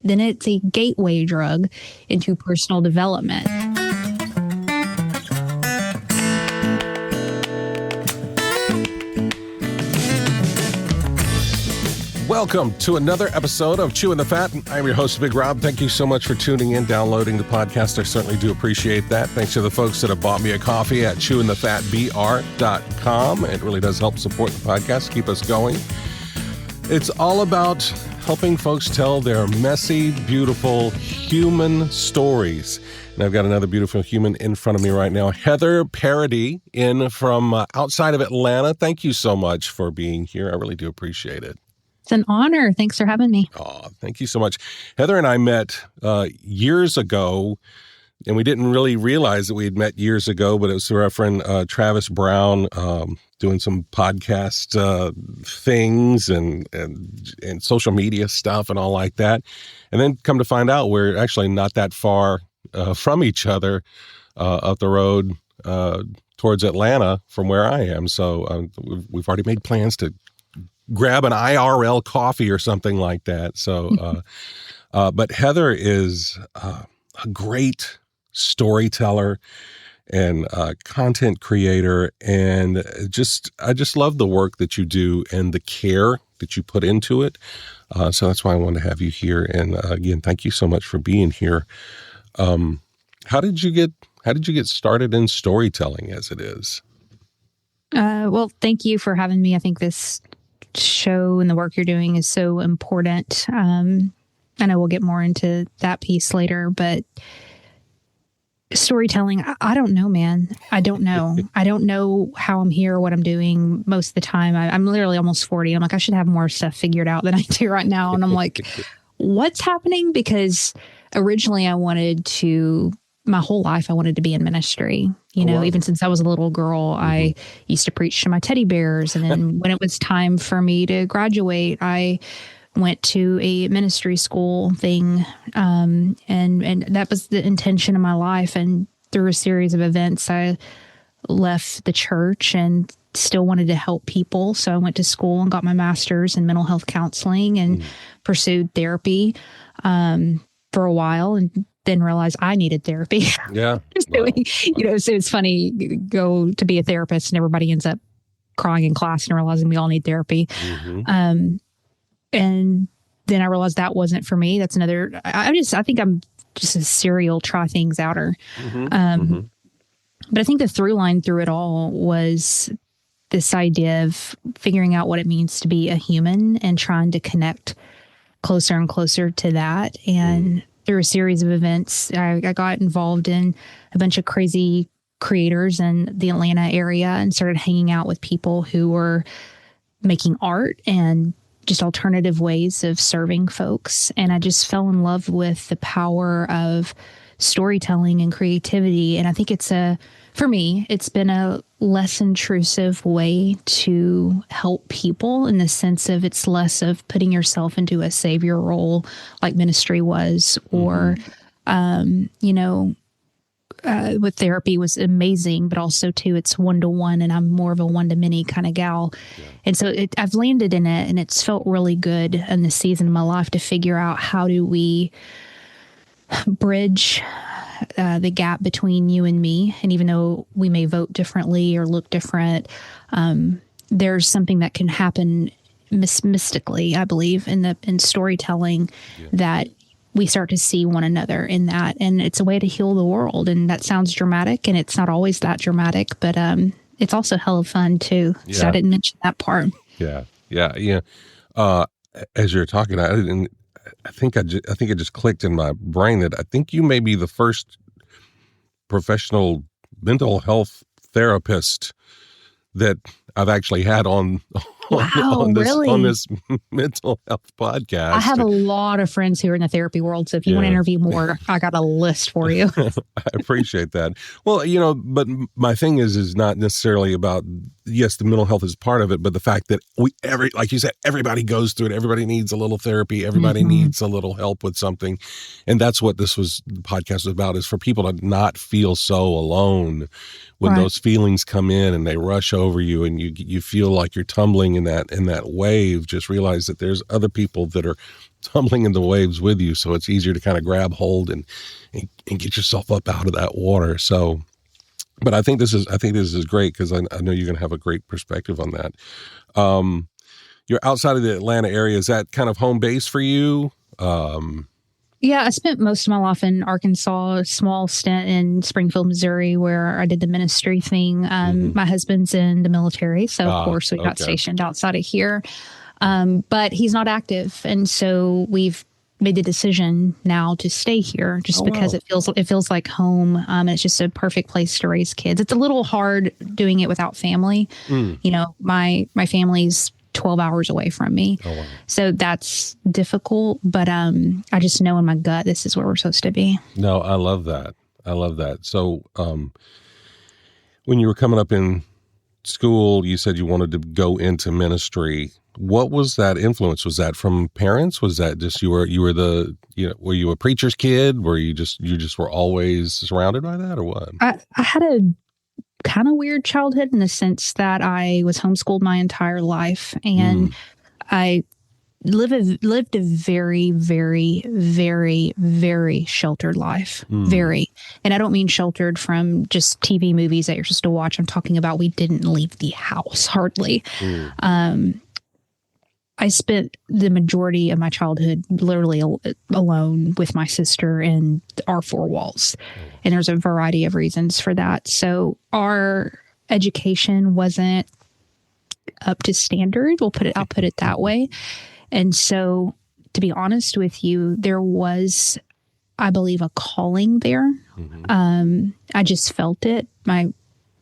then it's a gateway drug into personal development. Welcome to another episode of Chewing the Fat. I'm your host, Big Rob. Thank you so much for tuning in, downloading the podcast. I certainly do appreciate that. Thanks to the folks that have bought me a coffee at chewingthefatbr.com. It really does help support the podcast, keep us going. It's all about helping folks tell their messy, beautiful human stories. And I've got another beautiful human in front of me right now, Heather Parady, in from outside of Atlanta. Thank you so much for being here. I really do appreciate it. It's an honor. Thanks for having me. Oh, thank you so much. Heather and I met years ago, and we didn't really realize that we had met years ago, but it was through our friend Travis Brown doing some podcast things and social media stuff and all like that. And then come to find out we're actually not that far from each other up the road towards Atlanta from where I am. So we've already made plans to grab an IRL coffee or something like that. So, but Heather is a great storyteller and content creator. And I just love the work that you do and the care that you put into it. So that's why I wanted to have you here. And again, thank you so much for being here. How did you get started in storytelling as it is? Well, thank you for having me. I think this show and the work you're doing is so important. I know we'll get more into that piece later, but storytelling, I don't know, man. I don't know. I don't know how I'm here or what I'm doing most of the time. I'm literally almost 40. I'm like, I should have more stuff figured out than I do right now. And I'm like, what's happening? Because originally my whole life, I wanted to be in ministry. Even since I was a little girl, I used to preach to my teddy bears. And then when it was time for me to graduate, I went to a ministry school thing. And that was the intention of my life. And through a series of events, I left the church and still wanted to help people. So I went to school and got my master's in mental health counseling and pursued therapy for a while, and then realized I needed therapy. Yeah. So it's funny, go to be a therapist and everybody ends up crying in class and realizing we all need therapy. And then I realized that wasn't for me. That's another, I think I'm just a serial try things outer. But I think the through line through it all was this idea of figuring out what it means to be a human and trying to connect closer and closer to that. And through a series of events, I got involved in a bunch of crazy creators in the Atlanta area and started hanging out with people who were making art and just alternative ways of serving folks. And I just fell in love with the power of storytelling and creativity. And I think for me, it's been a less intrusive way to help people, in the sense of it's less of putting yourself into a savior role like ministry was, or, with therapy was amazing, but also too, it's one-to-one, and I'm more of a one-to-many kind of gal. Yeah. And so I've landed in it, and it's felt really good in this season of my life to figure out how do we bridge the gap between you and me. And even though we may vote differently or look different, there's something that can happen mystically, I believe, in storytelling, that we start to see one another in that. And it's a way to heal the world. And that sounds dramatic, and it's not always that dramatic, but it's also hella fun too. Yeah. So I didn't mention that part. Yeah. As you're talking, I think it just clicked in my brain that I think you may be the first professional mental health therapist that I've actually had on this mental health podcast. I have a lot of friends who are in the therapy world, so if you want to interview more, I got a list for you. I appreciate that. Well, but my thing is not necessarily about, yes, the mental health is part of it, but the fact that like you said, everybody goes through it. Everybody needs a little therapy. Everybody needs a little help with something. And that's what the podcast was about, is for people to not feel so alone when those feelings come in and they rush over you and you feel like you're tumbling in that wave. Just realize that there's other people that are tumbling in the waves with you. So it's easier to kind of grab hold and get yourself up out of that water. So, but I think this is great because I know you're going to have a great perspective on that. You're outside of the Atlanta area. Is that kind of home base for you? Yeah, I spent most of my life in Arkansas, a small stint in Springfield, Missouri, where I did the ministry thing. My husband's in the military, so of course we got stationed outside of here. But he's not active, and so we've made the decision now to stay here, just because it feels like home. And it's just a perfect place to raise kids. It's a little hard doing it without family. You know, my family's 12 hours away from me. So that's difficult, but I just know in my gut this is where we're supposed to be. No, I love that. So when you were coming up in school, you said you wanted to go into ministry. What was that influence? Was that from parents? Was that just were you a preacher's kid? Were you just were always surrounded by that, or what? I had a kind of weird childhood in the sense that I was homeschooled my entire life, and I lived a very, very, very, very sheltered life. Very. And I don't mean sheltered from just TV movies that you're supposed to watch. I'm talking about we didn't leave the house hardly. I spent the majority of my childhood literally alone with my sister in our four walls. And there's a variety of reasons for that. So our education wasn't up to standard. I'll put it that way. And so, to be honest with you, there was, I believe, a calling there. I just felt it. My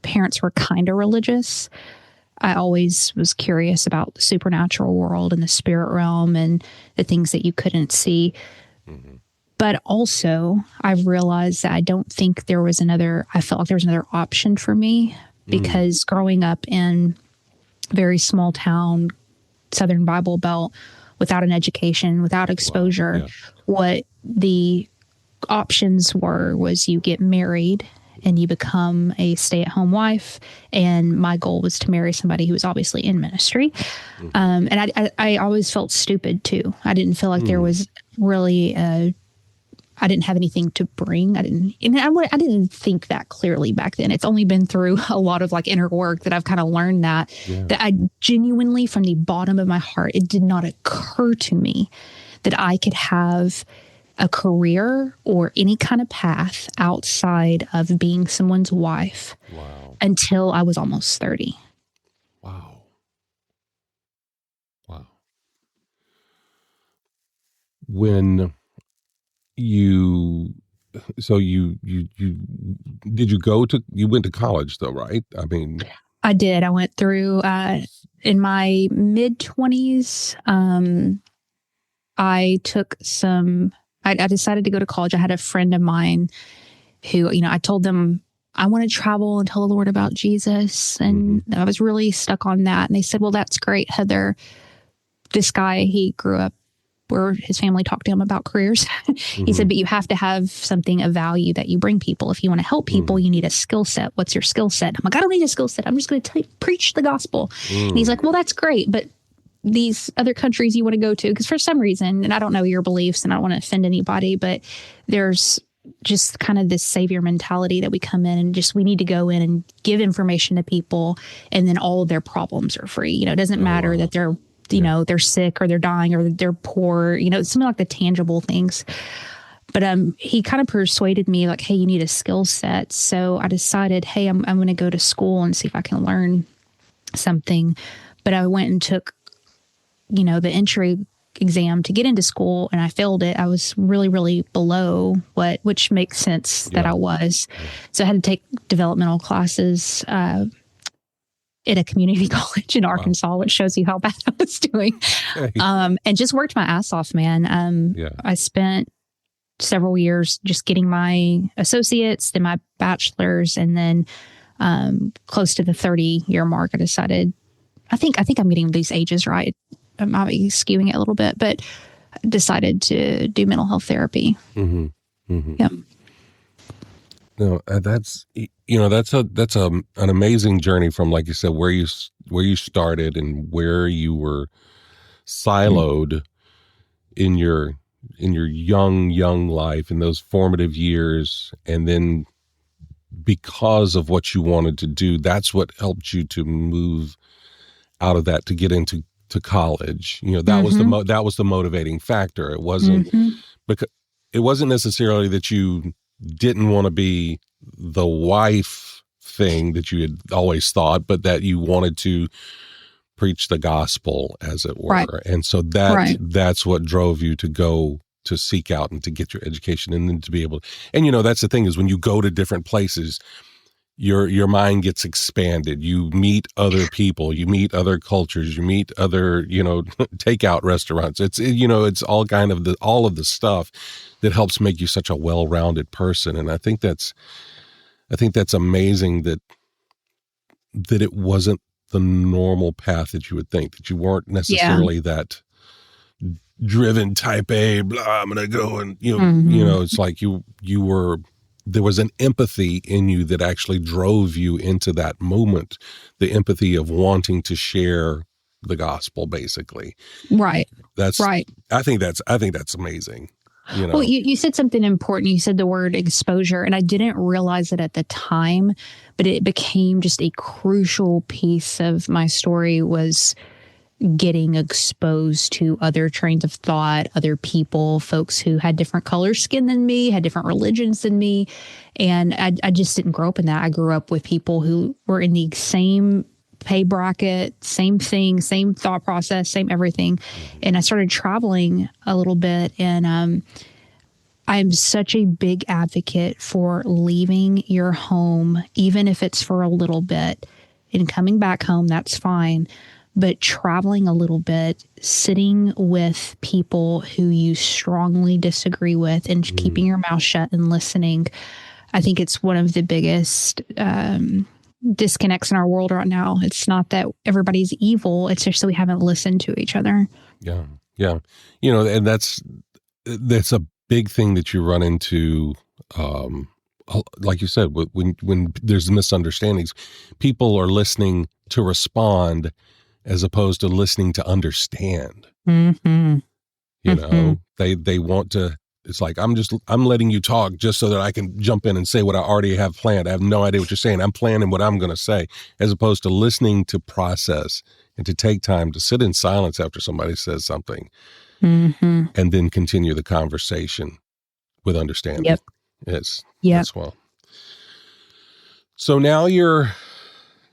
parents were kind of religious. I always was curious about the supernatural world and the spirit realm and the things that you couldn't see. But also, I've realized that I felt like there was another option for me, because growing up in a very small town, Southern Bible Belt, without an education, without exposure, what the options was you get married and you become a stay-at-home wife. And my goal was to marry somebody who was obviously in ministry. And I always felt stupid too. I didn't feel like there was really I didn't have anything to bring. I didn't think that clearly back then. It's only been through a lot of like inner work that I've kind of learned that I genuinely, from the bottom of my heart, it did not occur to me that I could have a career or any kind of path outside of being someone's wife until I was almost 30. Wow. When you went to college though, right? I mean, I did. I went through, in my mid 20s, I decided to go to college. I had a friend of mine who, I told them I want to travel and tell the Lord about Jesus. And I was really stuck on that. And they said, well, that's great, Heather. This guy, he grew up where his family talked to him about careers. He said, but you have to have something of value that you bring people. If you want to help people, you need a skill set. What's your skill set? I'm like, I don't need a skill set. I'm just going to preach the gospel. And he's like, well, that's great. But these other countries you want to go to, because for some reason, and I don't know your beliefs and I don't want to offend anybody, but there's just kind of this savior mentality that we come in and just, we need to go in and give information to people and then all of their problems are free. It doesn't matter that they're, they're sick or they're dying or they're poor, something like the tangible things. But he kind of persuaded me like, hey, you need a skill set. So I decided, hey, I'm going to go to school and see if I can learn something. But I went and took, the entry exam to get into school and I failed it. I was really, really below which makes sense that I was. So I had to take developmental classes at a community college in Arkansas, which shows you how bad I was doing. And just worked my ass off, man. I spent several years just getting my associates, then my bachelor's, and then close to the 30-year mark, I decided, I think I'm getting these ages right. I might be skewing it a little bit, but decided to do mental health therapy. Yeah. No, that's an amazing journey from, like you said, where you started and where you were siloed in your young life, in those formative years, and then because of what you wanted to do, that's what helped you to move out of that to get into college. That was the motivating factor. It wasn't because it wasn't necessarily that you didn't want to be the wife thing that you had always thought, but that you wanted to preach the gospel, as it were. Right. And so that's what drove you to go to seek out and to get your education, and then to be able to, and that's the thing, is when you go to different places, your mind gets expanded. You meet other people, you meet other cultures, you meet other, takeout restaurants. It's all kind of all of the stuff that helps make you such a well-rounded person. And I think that's amazing that it wasn't the normal path that you would think, that you weren't necessarily that driven type A, blah, I'm going to go and, it's like you were, there was an empathy in you that actually drove you into that moment, the empathy of wanting to share the gospel, basically. Right. That's right. I think that's amazing. Well, you said something important. You said the word exposure, and I didn't realize it at the time, but it became just a crucial piece of my story, was getting exposed to other trains of thought, other people, folks who had different color skin than me, had different religions than me. And I just didn't grow up in that. I grew up with people who were in the same pay bracket, same thing, same thought process, same everything. And I started traveling a little bit, and I'm such a big advocate for leaving your home, even if it's for a little bit, and coming back home, that's fine. But traveling a little bit, sitting with people who you strongly disagree with, and keeping your mouth shut and listening. I think it's one of the biggest disconnects in our world right now. It's not that everybody's evil. It's just that we haven't listened to each other. Yeah. Yeah. And that's a big thing that you run into. Like you said, when there's misunderstandings, people are listening to respond as opposed to listening to understand. Mm-hmm. They want to, it's like, I'm letting you talk just so that I can jump in and say what I already have planned. I have no idea what you're saying. I'm planning what I'm going to say, as opposed to listening to process and to take time to sit in silence after somebody says something, and then continue the conversation with understanding. Yep. As well. So now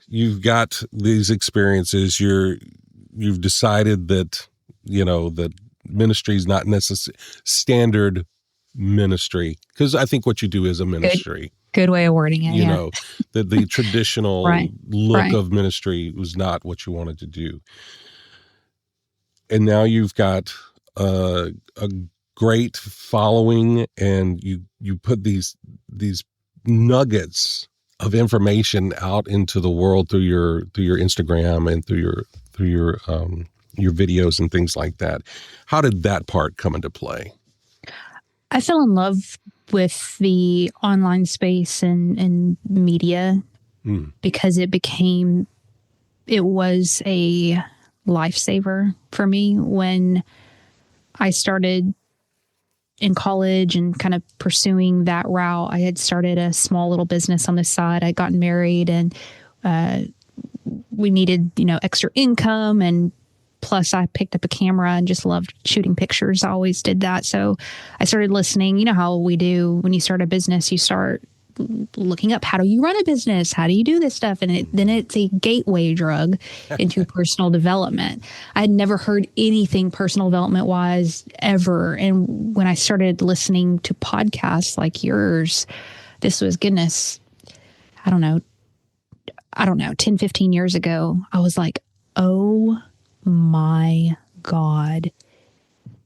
you've got these experiences. You've decided that, that ministry is not necessarily standard ministry, because I think what you do is a ministry. Good way of wording it. The traditional look of ministry was not what you wanted to do. And now you've got a great following, and you put these nuggets of information out into the world through your Instagram and through your videos and things like that. How did that part come into play? I fell in love with the online space and media because it was a lifesaver for me when I started in college and kind of pursuing that route. I had started a small little business on the side. I'd gotten married, and we needed, extra income. And plus I picked up a camera and just loved shooting pictures. I always did that. So I started listening. You know how we do when you start a business, you start looking up, how do you run a business? How do you do this stuff? And then it's a gateway drug into personal development. I had never heard anything personal development wise ever. And when I started listening to podcasts like yours, this was, goodness, I don't know, 10, 15 years ago, I was like, oh my God,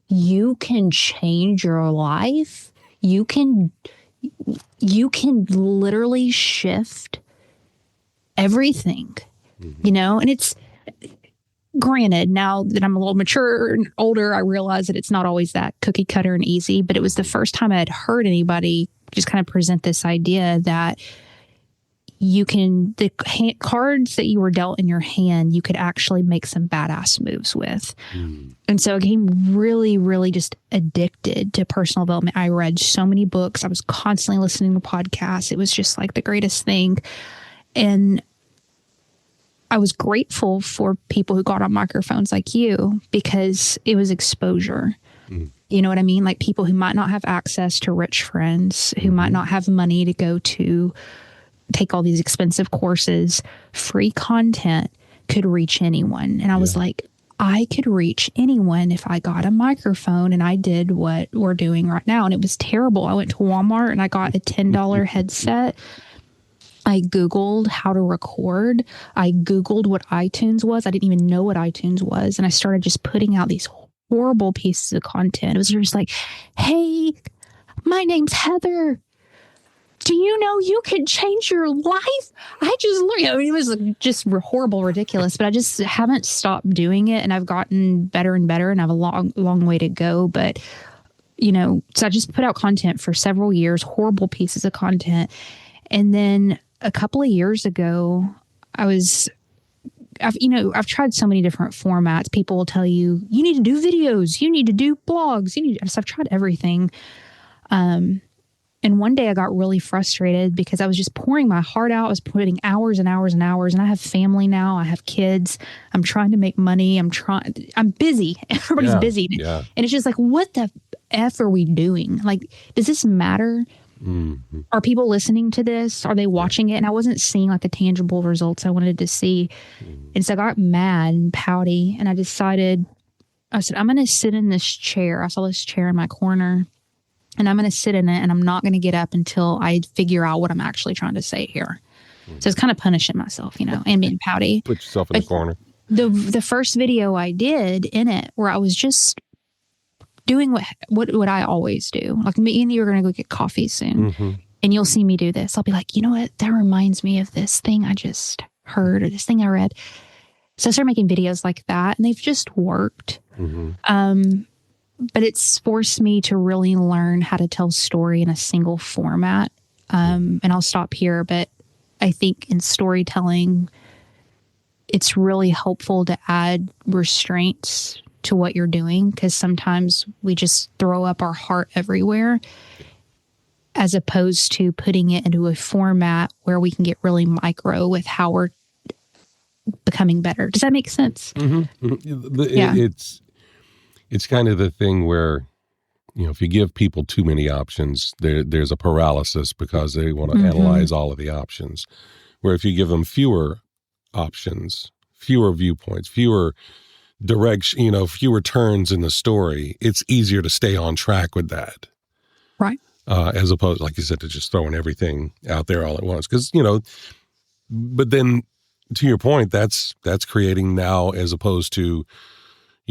you can change your life. You can literally shift everything, and it's, granted, now that I'm a little mature and older, I realize that it's not always that cookie cutter and easy, but it was the first time I had heard anybody just kind of present this idea that cards that you were dealt in your hand, you could actually make some badass moves with. And so I became really, really just addicted to personal development. I read so many books. I was constantly listening to podcasts. It was just like the greatest thing. And I was grateful for people who got on microphones like you, because it was exposure. You know what I mean? Like people who might not have access to rich friends, who might not have money to go to take all these expensive courses. Free content could reach anyone. And I was like, I could reach anyone if I got a microphone and I did what we're doing right now. And it was terrible. I went to Walmart and I got a $10 headset. I Googled how to record. I Googled what iTunes was. I didn't even know what iTunes was. And I started just putting out these horrible pieces of content. It was just like, hey, my name's Heather. Do you know you can change your life? I just learned. I mean, it was just horrible, ridiculous, but I just haven't stopped doing it. And I've gotten better and better, and I have a long way to go. But, so I just put out content for several years, horrible pieces of content. And then a couple of years ago, I've tried so many different formats. People will tell you, you need to do videos, you need to do blogs, I've tried everything. And one day I got really frustrated because I was just pouring my heart out. I was putting hours and hours and hours, and I have family now. I have kids. I'm trying to make money. I'm busy. Everybody's busy. Yeah. And it's just like, what the F are we doing? Like, does this matter? Mm-hmm. Are people listening to this? Are they watching it? And I wasn't seeing like the tangible results I wanted to see. And so I got mad and pouty, and I said, I'm going to sit in this chair. I saw this chair in my corner, and I'm going to sit in it, and I'm not going to get up until I figure out what I'm actually trying to say here. So it's kind of punishing myself, and being pouty. Put yourself in the corner. The first video I did in it, where I was just doing what I always do. Like, me and you are going to go get coffee soon, and you'll see me do this. I'll be like, you know what? That reminds me of this thing I just heard, or this thing I read. So I started making videos like that, and they've just worked. But it's forced me to really learn how to tell story in a single format. And I'll stop here, but I think in storytelling, it's really helpful to add restraints to what you're doing, because sometimes we just throw up our heart everywhere, as opposed to putting it into a format where we can get really micro with how we're becoming better. Does that make sense? Yeah. It's kind of the thing where, if you give people too many options, there's a paralysis because they want to analyze all of the options. Where if you give them fewer options, fewer viewpoints, fewer direction, fewer turns in the story, it's easier to stay on track with that. Right. As opposed, like you said, to just throwing everything out there all at once. Because, but then to your point, that's creating now, as opposed to,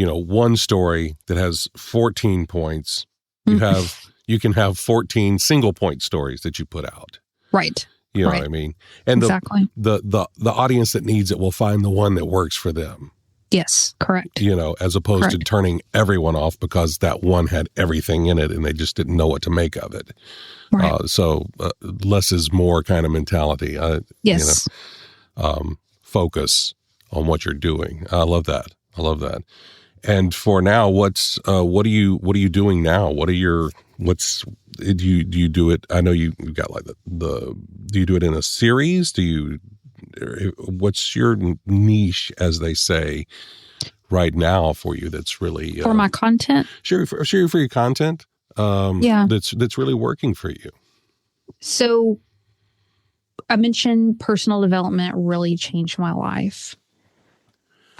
one story that has 14 points, you can have 14 single point stories that you put out. Right. You know what I mean? And exactly. The audience that needs it will find the one that works for them. Yes, correct. As opposed to turning everyone off because that one had everything in it and they just didn't know what to make of it. Right. Less is more kind of mentality. Yes. Focus on what you're doing. I love that. And for now, what are you doing now? Do you do it? I know you got like do you do it in a series? What's your niche, as they say, right now for you? That's really for my content. Sure, for your content. That's really working for you. So I mentioned personal development really changed my life.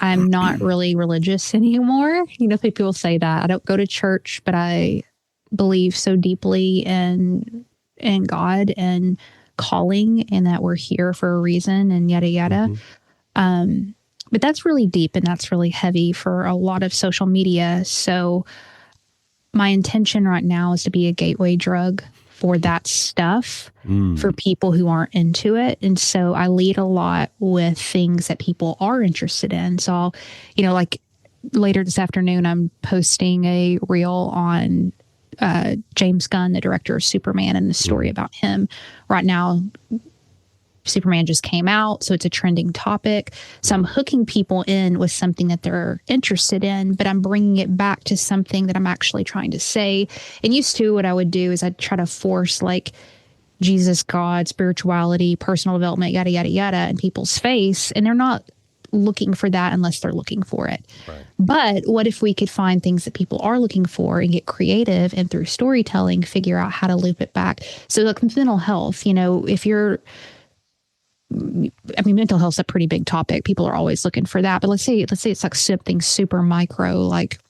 I'm not really religious anymore. People say that. I don't go to church, but I believe so deeply in God and calling, and that we're here for a reason, and yada, yada. But that's really deep, and that's really heavy for a lot of social media. So my intention right now is to be a gateway drug for that stuff for people who aren't into it. And so I lead a lot with things that people are interested in. So I'll, like later this afternoon, I'm posting a reel on James Gunn, the director of Superman, and the story about him. Right now, Superman just came out, so it's a trending topic. So I'm hooking people in with something that they're interested in, but I'm bringing it back to something that I'm actually trying to say. And used to, what I would do is I'd try to force like Jesus, God, spirituality, personal development, yada, yada, yada, in people's face. And they're not looking for that unless they're looking for it. Right. But what if we could find things that people are looking for and get creative and through storytelling, figure out how to loop it back? So like mental health, if you're, mental health's a pretty big topic. People are always looking for that. But let's say it's like something super micro, like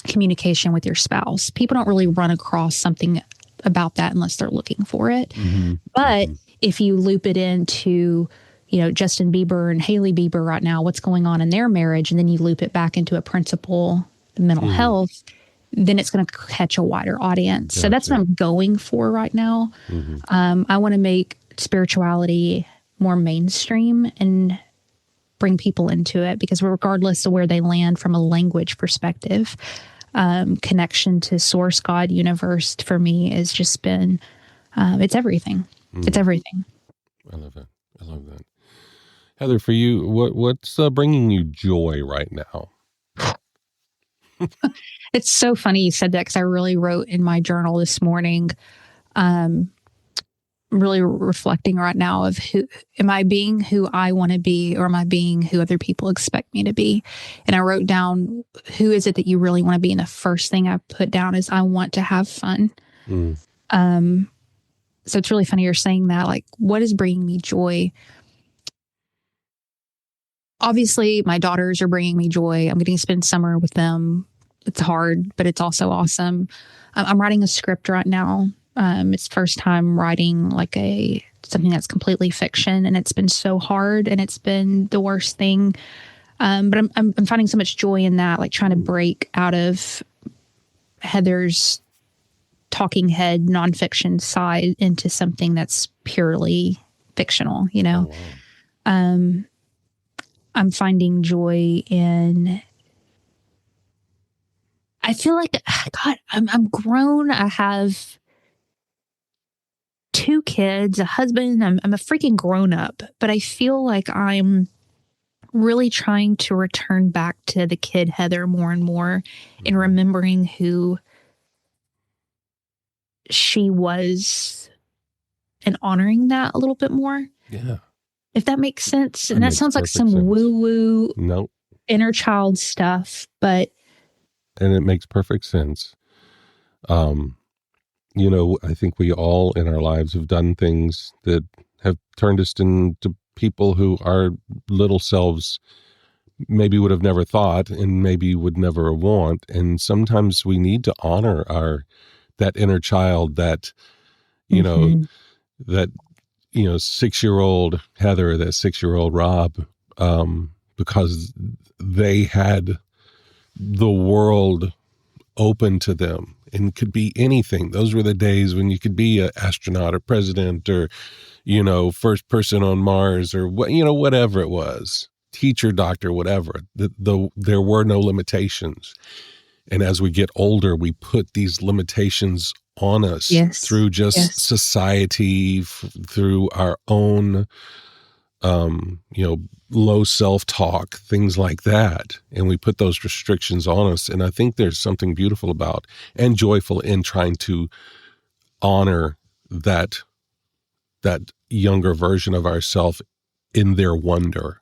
communication with your spouse. People don't really run across something about that unless they're looking for it. Mm-hmm. But if you loop it into, Justin Bieber and Hailey Bieber right now, what's going on in their marriage, and then you loop it back into a principle, mental health, then it's going to catch a wider audience. So that's what I'm going for right now. I want to make spirituality more mainstream and bring people into it, because regardless of where they land from a language perspective, connection to source, God, universe, for me has just been, it's everything. It's everything. I love that. Heather, for you, what's bringing you joy right now? It's so funny you said that, because I really wrote in my journal this morning, really reflecting right now of who am I being, who I want to be, or am I being who other people expect me to be? And I wrote down, who is it that you really want to be? And the first thing I put down is, I want to have fun. So it's really funny you're saying that. Like, what is bringing me joy? Obviously, my daughters are bringing me joy. I'm getting to spend summer with them. It's hard, but it's also awesome. I'm writing a script right now. It's first time writing like something that's completely fiction, and it's been so hard, and it's been the worst thing. But I'm finding so much joy in that, like trying to break out of Heather's talking head nonfiction side into something that's purely fictional. Oh, wow. I'm finding joy in. I feel like, God, I'm grown. I have 2 kids, a husband. I'm a freaking grown up, but I feel like I'm really trying to return back to the kid Heather more and more, and remembering who she was and honoring that a little bit more. Yeah. If that makes sense. And that sounds like some woo-woo inner child stuff, but. And it makes perfect sense. I think we all in our lives have done things that have turned us into people who our little selves maybe would have never thought and maybe would never want. And sometimes we need to honor that inner child, that, that 6-year-old Heather, that 6-year-old Rob, because they had the world open to them and could be anything. Those were the days when you could be an astronaut or president or, first person on Mars or whatever it was, teacher, doctor, whatever. There were no limitations. And as we get older, we put these limitations on us through just society, through our own, low self-talk, things like that. And we put those restrictions on us. And I think there's something beautiful about and joyful in trying to honor that younger version of ourselves in their wonder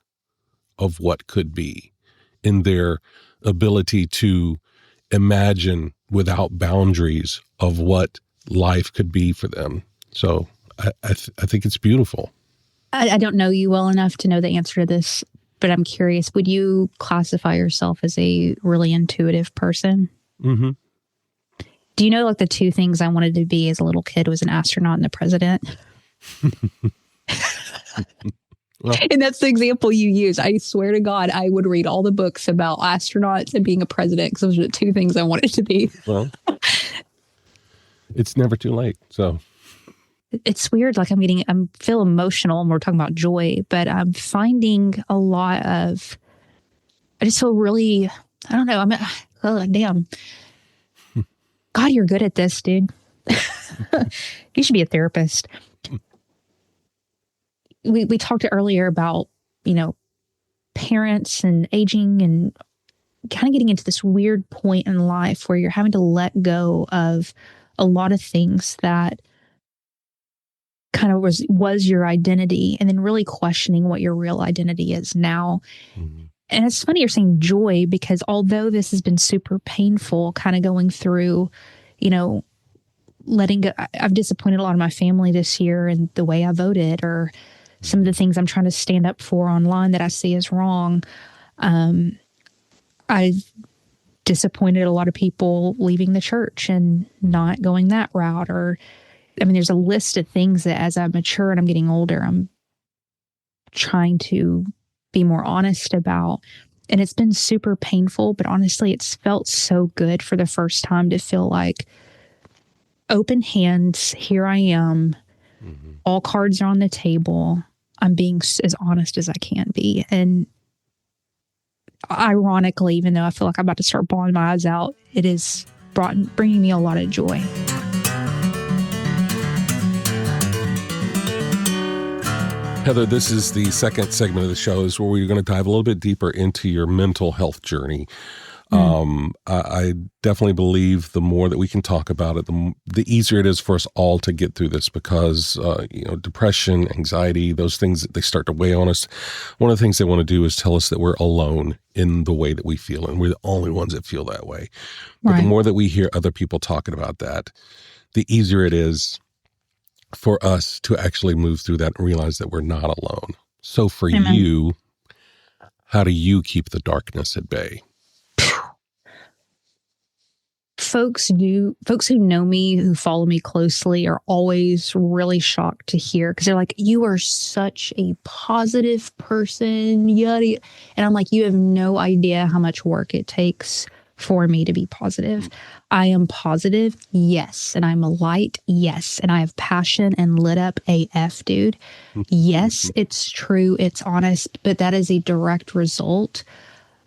of what could be, in their ability to imagine without boundaries of what life could be for them. So I think it's beautiful. I don't know you well enough to know the answer to this, but I'm curious. Would you classify yourself as a really intuitive person? Mm-hmm. Do you know, like, the 2 things I wanted to be as a little kid was an astronaut and a president? Well, and that's the example you use. I swear to God, I would read all the books about astronauts and being a president, because those are the 2 things I wanted to be. Well, it's never too late. So it's weird. Like, I feel emotional, and we're talking about joy, but I'm finding a lot of, I just feel really, I don't know. Oh, damn. God, you're good at this, dude. You should be a therapist. we talked earlier about, parents and aging and kind of getting into this weird point in life where you're having to let go of a lot of things that kind of was your identity, and then really questioning what your real identity is now. Mm-hmm. And it's funny you're saying joy, because although this has been super painful, kind of going through, letting go, I've disappointed a lot of my family this year in the way I voted, or some of the things I'm trying to stand up for online that I see as wrong. I've disappointed a lot of people leaving the church and not going that route. There's a list of things that as I mature and I'm getting older, I'm trying to be more honest about. And it's been super painful, but honestly, it's felt so good for the first time to feel like open hands, here I am. Mm-hmm. All cards are on the table. I'm being as honest as I can be. And ironically, even though I feel like I'm about to start bawling my eyes out, it is bringing me a lot of joy. Heather, this is the second segment of the show, is where we're going to dive a little bit deeper into your mental health journey. I definitely believe the more that we can talk about it, the easier it is for us all to get through this, because, depression, anxiety, those things, they start to weigh on us. One of the things they want to do is tell us that we're alone in the way that we feel, and we're the only ones that feel that way. But the more that we hear other people talking about that, the easier it is for us to actually move through that and realize that we're not alone. So for Amen. you, how do you keep the darkness at bay? Folks who know me, who follow me closely, are always really shocked to hear, because they're like, you are such a positive person, yada. And I'm like, you have no idea how much work it takes for me to be positive. I am positive, yes. And I'm a light, yes. And I have passion and lit up AF, dude. Yes, it's true. It's honest. But that is a direct result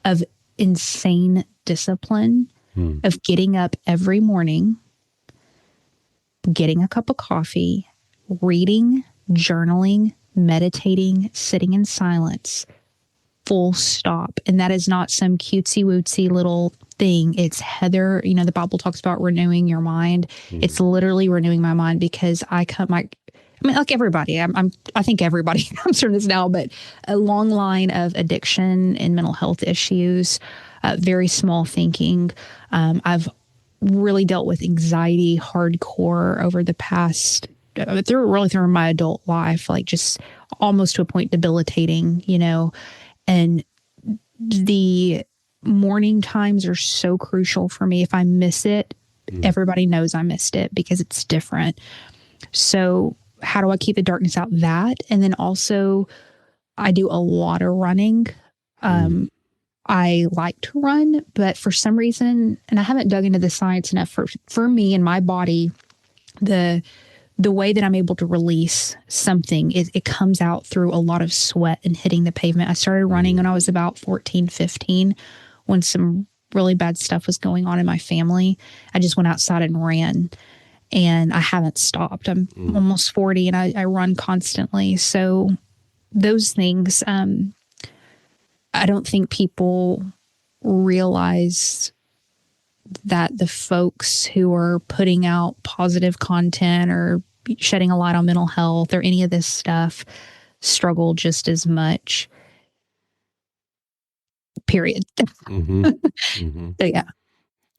of insane discipline, of getting up every morning, getting a cup of coffee, reading, journaling, meditating, sitting in silence, full stop. And that is not some cutesy wootsy little thing. It's Heather, the Bible talks about renewing your mind. It's literally renewing my mind, because like everybody, I think everybody comes from this now, but a long line of addiction and mental health issues, very small thinking. I've really dealt with anxiety hardcore over the past, through my adult life, like just almost to a point debilitating, and the morning times are so crucial for me. If I miss it, everybody knows I missed it, because it's different. So how do I keep the darkness out? That, and then also I do a lot of running. I like to run, but for some reason, and I haven't dug into the science enough, for me and my body, the way that I'm able to release something is it comes out through a lot of sweat and hitting the pavement. I started running when I was about 14, 15, when some really bad stuff was going on in my family. I just went outside and ran, and I haven't stopped. I'm almost 40 and I run constantly. So those things, I don't think people realize that the folks who are putting out positive content or shedding a light on mental health or any of this stuff struggle just as much. Period. So, yeah.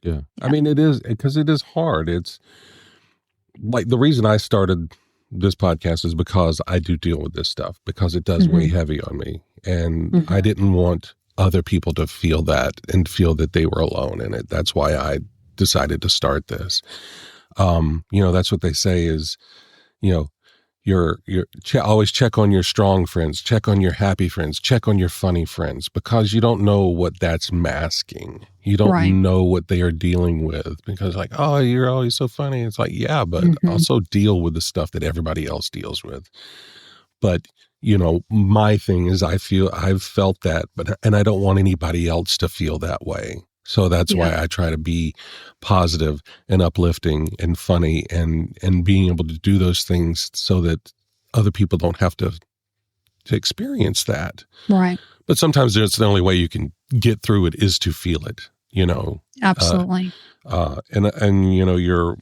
Yeah. I mean, it is, because it is hard. It's like the reason I started this podcast is because I do deal with this stuff, because it does weigh heavy on me. And I didn't want other people to feel that and feel that they were alone in it. That's why I decided to start this. That's what they say is, always check on your strong friends, check on your happy friends, check on your funny friends, because you don't know what that's masking. You don't know what they are dealing with, because like, oh, you're always so funny. It's like, yeah, but also deal with the stuff that everybody else deals with. But, my thing is I've felt that, and I don't want anybody else to feel that way. So that's why I try to be positive and uplifting and funny and being able to do those things so that other people don't have to experience that. Right. But sometimes it's the only way you can get through it is to feel it, you know. Absolutely. And you know, you're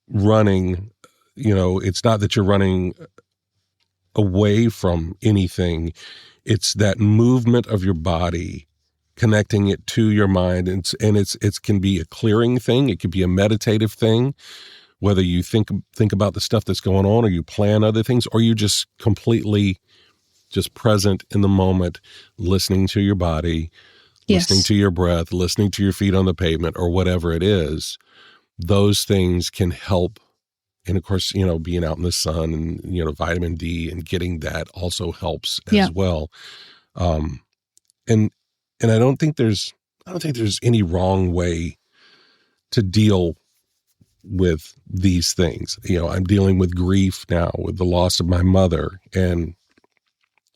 running, you know, it's not that you're running away from anything. It's that movement of your body, connecting it to your mind. And it can be a clearing thing. It could be a meditative thing, whether you think about the stuff that's going on, or you plan other things, or you just completely just present in the moment, listening to your body, listening to your breath, listening to your feet on the pavement, or whatever it is. Those things can help. And of course, you know, being out in the sun and, you know, vitamin D and getting that also helps as well. And I don't think there's any wrong way to deal with these things. You know, I'm dealing with grief now with the loss of my mother, and,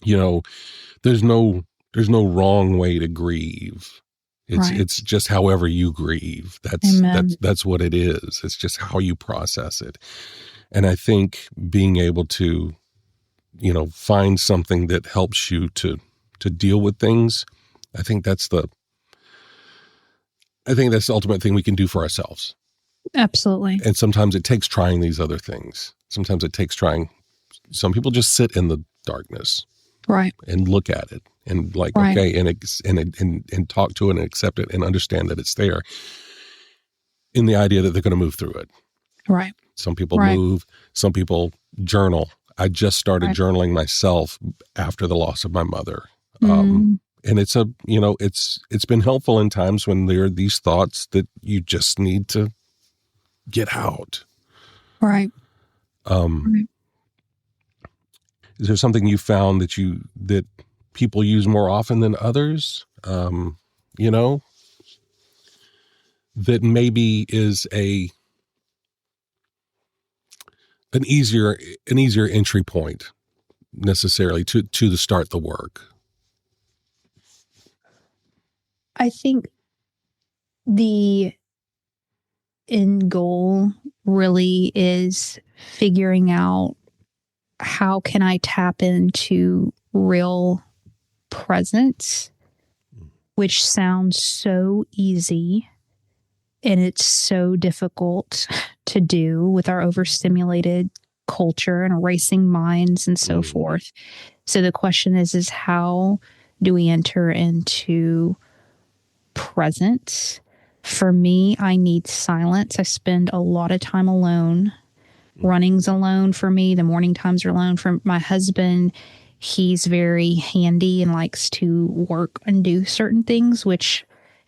you know, there's no wrong way to grieve. It's just however you grieve. That's what it is. It's just how you process it. And I think being able to, you know, find something that helps you to deal with things, I think that's the ultimate thing we can do for ourselves. Absolutely. And sometimes it takes trying these other things. Sometimes it takes trying. Some people just sit in the darkness, right, and look at it and like, okay, and talk to it and accept it and understand that it's there, in the idea that they're going to move through it. Right. Some people move. Some people journal. I just started journaling myself after the loss of my mother. And it's it's been helpful in times when there are these thoughts that you just need to get out. Right. Is there something you found that people use more often than others? You know, that maybe is an easier entry point necessarily to start the work? I think the end goal really is figuring out, how can I tap into real presence, which sounds so easy, and it's so difficult to do with our overstimulated culture and racing minds and so forth. So the question is how do we enter into presence? For me, I need silence. I spend a lot of time alone. Running's alone for me. The morning times are alone. For my husband, he's very handy and likes to work and do certain things, which,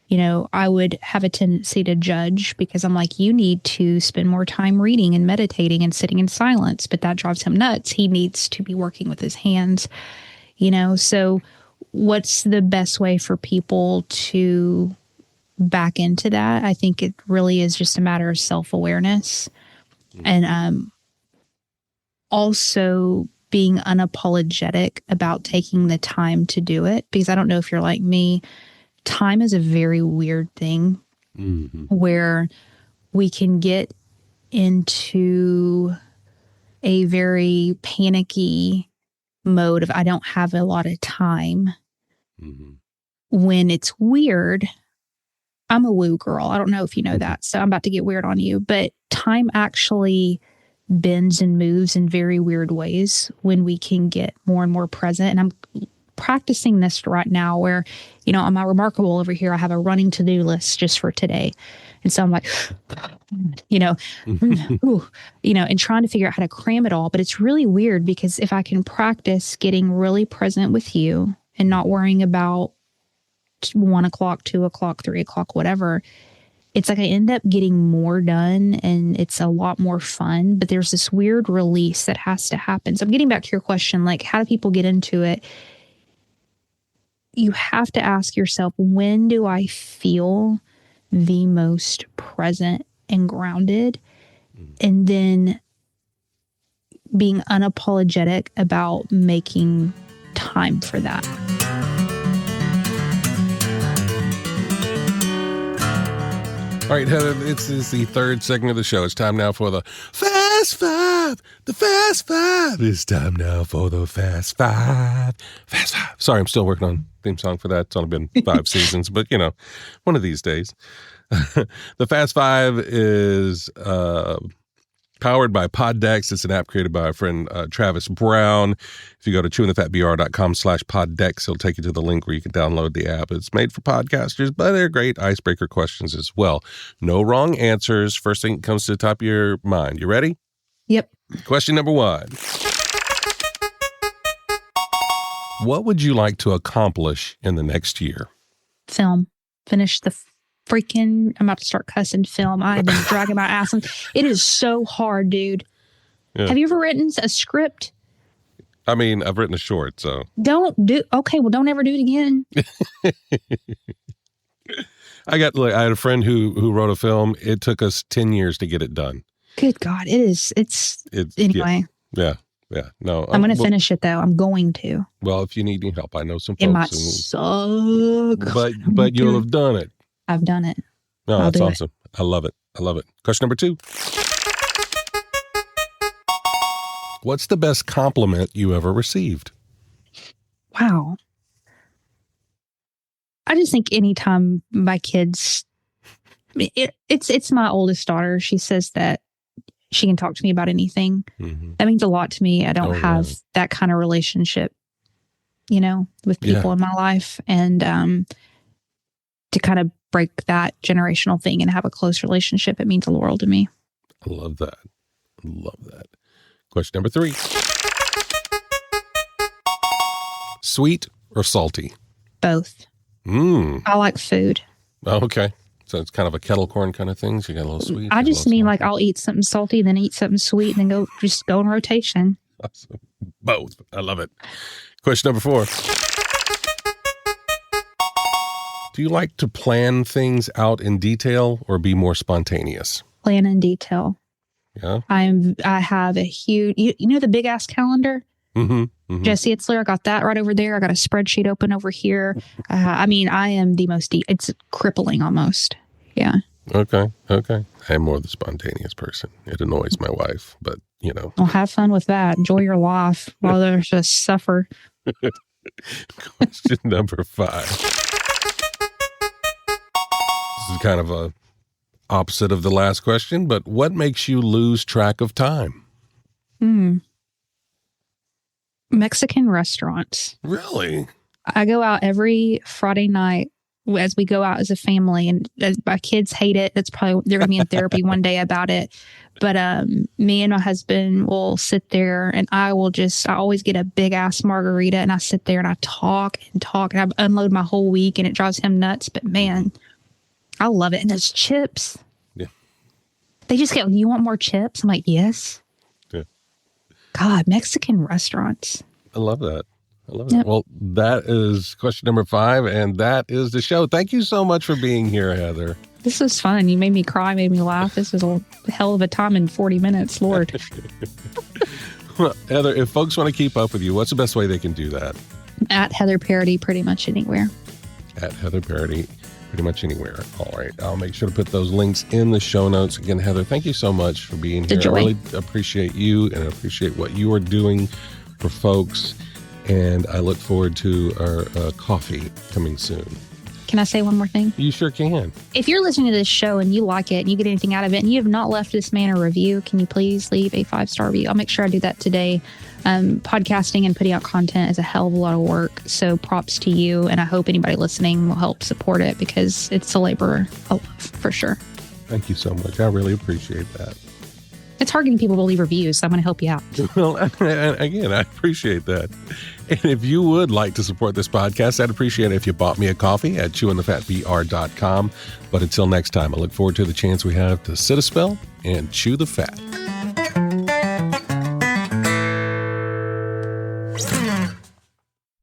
you know, I would have a tendency to judge, because I'm like, you need to spend more time reading and meditating and sitting in silence. But that drives him nuts. He needs to be working with his hands, you know. So what's the best way for people to back into that? I think it really is just a matter of self-awareness. And also being unapologetic about taking the time to do it. Because I don't know if you're like me, time is a very weird thing, where we can get into a very panicky mode of, I don't have a lot of time. When it's weird, I'm a woo girl. I don't know if you know that, so I'm about to get weird on you. But time actually bends and moves in very weird ways when we can get more and more present. And I'm practicing this right now where, you know, on my Remarkable over here, I have a running to-do list just for today. And so I'm like, you know, ooh, you know, and trying to figure out how to cram it all. But it's really weird, because if I can practice getting really present with you and not worrying about 1 o'clock, 2 o'clock, 3 o'clock, whatever, it's like I end up getting more done and it's a lot more fun. But there's this weird release that has to happen. So I'm getting back to your question, like, how do people get into it? You have to ask yourself, when do I feel the most present and grounded? And then being unapologetic about making time for that. All right, Heather, this is the third segment of the show. It's time now for the Fast Fast Five. The Fast Five. It's time now for the Fast Five. Fast Five. Sorry, I'm still working on theme song for that. It's only been 5 seasons, but one of these days. The Fast Five is powered by Poddex. It's an app created by our friend Travis Brown. If you go to chewingthefatbr.com/Poddex, it'll take you to the link where you can download the app. It's made for podcasters, but they're great icebreaker questions as well. No wrong answers. First thing that comes to the top of your mind. You ready? Yep. Question number 1. What would you like to accomplish in the next year? Film. Finish the freaking, I'm about to start cussing film. I've been dragging my ass. It is so hard, dude. Yeah. Have you ever written a script? I mean, I've written a short, so. Don't ever do it again. I had a friend who wrote a film. It took us 10 years to get it done. Good God. It's anyway. Yeah. No, I'm going to finish it though. I'm going to. Well, if you need any help, I know some folks. It might suck. But you'll have done it. I've done it. No, that's awesome. I love it. Question number 2. What's the best compliment you ever received? Wow. I just think anytime my kids, it's my oldest daughter. She says that she can talk to me about anything. Mm-hmm. That means a lot to me. I don't have that kind of relationship, with people in my life. And to kind of break that generational thing and have a close relationship, it means the world to me. I love that. Question number 3. Sweet or salty? Both. I like food. Oh, okay. So it's kind of a kettle corn kind of thing. So you got a little sweet. I just mean like I'll eat something salty, then eat something sweet, and then go in rotation. Awesome. Both. I love it. Question number 4. Do you like to plan things out in detail or be more spontaneous? Plan in detail. Yeah. I have a huge, the big ass calendar? Mm-hmm. Jesse Itzler, I got that right over there. I got a spreadsheet open over here. I am the most, it's crippling almost. Yeah. Okay. I'm more the spontaneous person. It annoys my wife, but Well, have fun with that. Enjoy your life while others just suffer. Question number 5. This is kind of a opposite of the last question, but what makes you lose track of time? Mexican restaurants. Really? I go out every Friday night as we go out as a family, and my kids hate it. That's probably, they're going to be in therapy one day about it. But me and my husband will sit there, and I always get a big ass margarita, and I sit there and I talk, and I unload my whole week, and it drives him nuts. But man, I love it. And those chips. Yeah. They just go, you want more chips? I'm like, yes. Yeah. God, Mexican restaurants. I love that. Yep. Well, that is question number 5, and that is the show. Thank you so much for being here, Heather. This was fun. You made me cry, made me laugh. This was a hell of a time in 40 minutes, Lord. Well, Heather, if folks want to keep up with you, what's the best way they can do that? At Heather Parady, pretty much anywhere. At Heather Parady, pretty much anywhere. All right. I'll make sure to put those links in the show notes. Again, Heather, thank you so much for being here. I really appreciate you and I appreciate what you are doing for folks. And I look forward to our coffee coming soon. Can I say one more thing? You sure can. If you're listening to this show and you like it and you get anything out of it and you have not left this man a review, can you please leave a 5-star review? I'll make sure I do that today. Podcasting and putting out content is a hell of a lot of work. So props to you. And I hope anybody listening will help support it because it's a labor of love for sure. Thank you so much. I really appreciate that. It's hard getting people to leave reviews, so I'm going to help you out. Well, again, I appreciate that. And if you would like to support this podcast, I'd appreciate it if you bought me a coffee at chewingthefatbr.com. But until next time, I look forward to the chance we have to sit a spell and chew the fat.